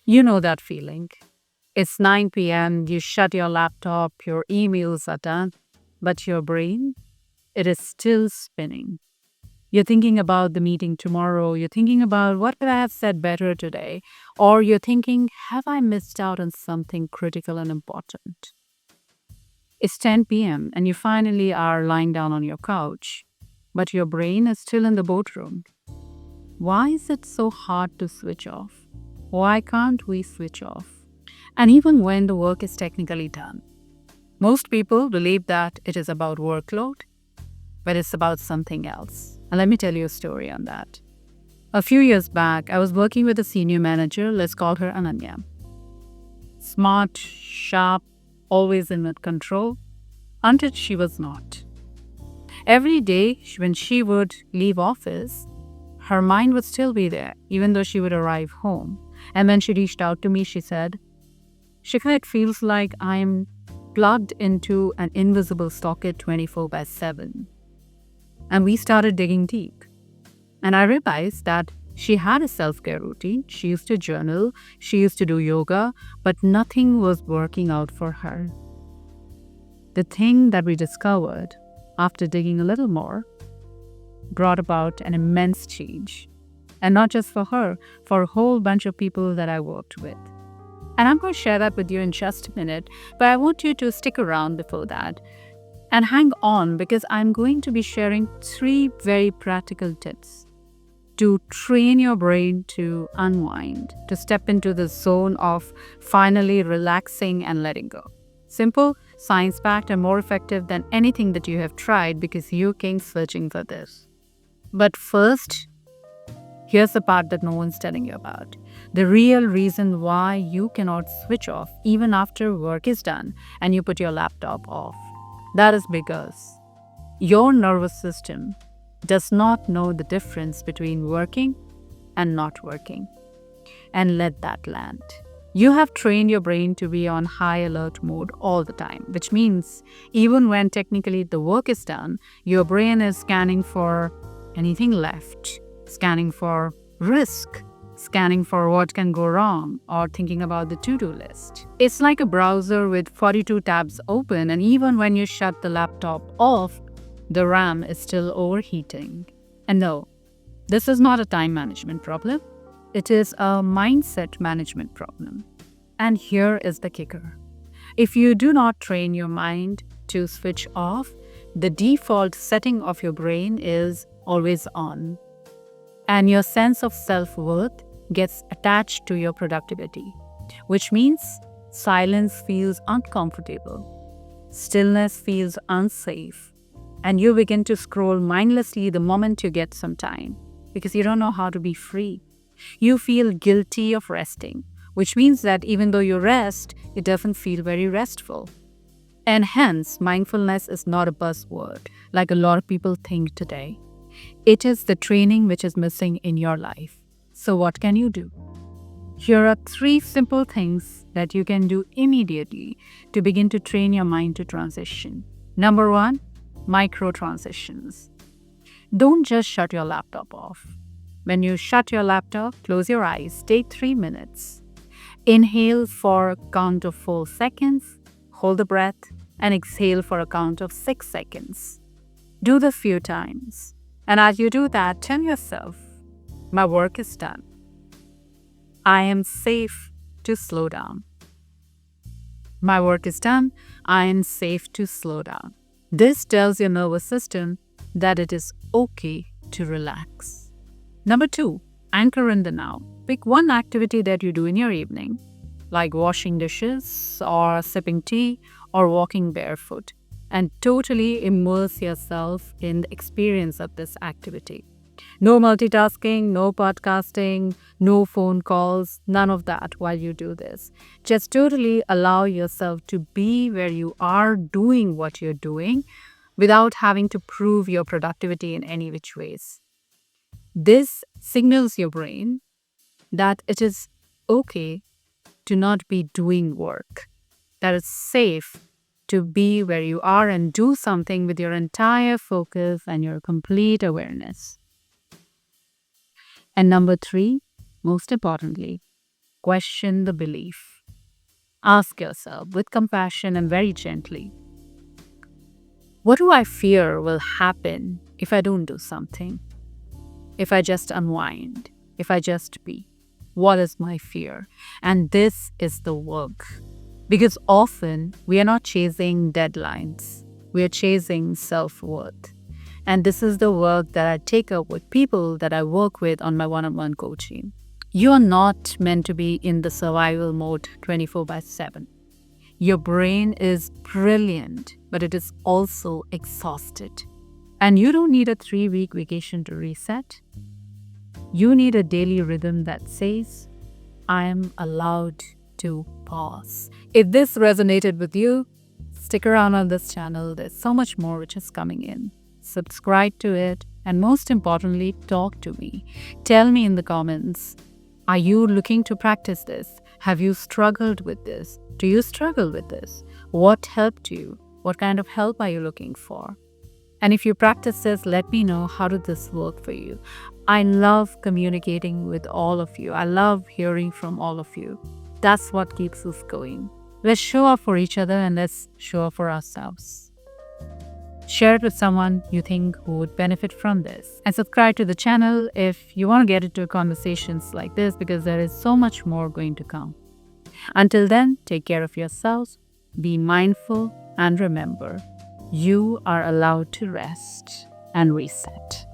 You know that feeling. It's 9 p.m., you shut your laptop, your emails are done, but your brain, it is still spinning. You're thinking about the meeting tomorrow, you're thinking about what could I have said better today, or you're thinking, have I missed out on something critical and important? It's 10 p.m., and you finally are lying down on your couch, but your brain is still in the boardroom. Why is it so hard to switch off? Why can't we switch off? And even when the work is technically done, most people believe that it is about workload, but it's about something else. And let me tell you a story on that. A few years back, I was working with a senior manager, let's call her Ananya. Smart, sharp, always in control, until she was not. Every day when she would leave office, her mind would still be there, even though she would arrive home. And when she reached out to me, she said, Shikha, it feels like I'm plugged into an invisible socket 24/7. And we started digging deep. And I realized that she had a self-care routine. She used to journal, she used to do yoga, but nothing was working out for her. The thing that we discovered after digging a little more brought about an immense change. And not just for her, for a whole bunch of people that I worked with. And I'm going to share that with you in just a minute, but I want you to stick around before that and hang on, because I'm going to be sharing 3 very practical tips to train your brain to unwind, to step into the zone of finally relaxing and letting go. Simple, science-backed, and more effective than anything that you have tried, because you came searching for this. But first, here's the part that no one's telling you about. The real reason why you cannot switch off even after work is done and you put your laptop off. That is because your nervous system does not know the difference between working and not working. And let that land. You have trained your brain to be on high alert mode all the time, which means even when technically the work is done, your brain is scanning for anything left, scanning for risk, scanning for what can go wrong, or thinking about the to-do list. It's like a browser with 42 tabs open, and even when you shut the laptop off, the RAM is still overheating. And no, this is not a time management problem. It is a mindset management problem. And here is the kicker. If you do not train your mind to switch off, the default setting of your brain is always on. And your sense of self-worth gets attached to your productivity, which means silence feels uncomfortable, stillness feels unsafe, and you begin to scroll mindlessly the moment you get some time because you don't know how to be free. You feel guilty of resting, which means that even though you rest, it doesn't feel very restful. And hence, mindfulness is not a buzzword like a lot of people think today. It is the training which is missing in your life. So what can you do? Here are 3 simple things that you can do immediately to begin to train your mind to transition. Number 1, micro transitions. Don't just shut your laptop off. When you shut your laptop, close your eyes, take 3 minutes. Inhale for a count of 4 seconds, hold the breath, and exhale for a count of 6 seconds. Do this few times. And as you do that, tell yourself, my work is done. I am safe to slow down. My work is done. I am safe to slow down. This tells your nervous system that it is okay to relax. Number 2, anchor in the now. Pick one activity that you do in your evening, like washing dishes or sipping tea or walking barefoot, and totally immerse yourself in the experience of this activity. No multitasking, no podcasting, no phone calls, none of that while you do this. Just totally allow yourself to be where you are doing what you're doing without having to prove your productivity in any which ways. This signals your brain that it is okay to not be doing work, that it's safe to be where you are and do something with your entire focus and your complete awareness. And number 3, most importantly, question the belief. Ask yourself with compassion and very gently, what do I fear will happen if I don't do something? If I just unwind? If I just be? What is my fear? And this is the work. Because often we are not chasing deadlines, we are chasing self worth. And this is the work that I take up with people that I work with on my one-on-one coaching. You are not meant to be in the survival mode 24/7. Your brain is brilliant, but it is also exhausted. And you don't need a 3-week vacation to reset. You need a daily rhythm that says, I am allowed to pause. If this resonated with you, stick around on this channel. There's so much more which is coming in. Subscribe to it, and most importantly, talk to me. Tell me in the comments, are you looking to practice this? Have you struggled with this? Do you struggle with this? What helped you? What kind of help are you looking for? And if you practice this, let me know, how did this work for you? I love communicating with all of you. I love hearing from all of you. That's what keeps us going. Let's show up for each other and let's show up for ourselves. Share it with someone you think who would benefit from this. And subscribe to the channel if you want to get into conversations like this, because there is so much more going to come. Until then, take care of yourselves, be mindful, and remember, you are allowed to rest and reset.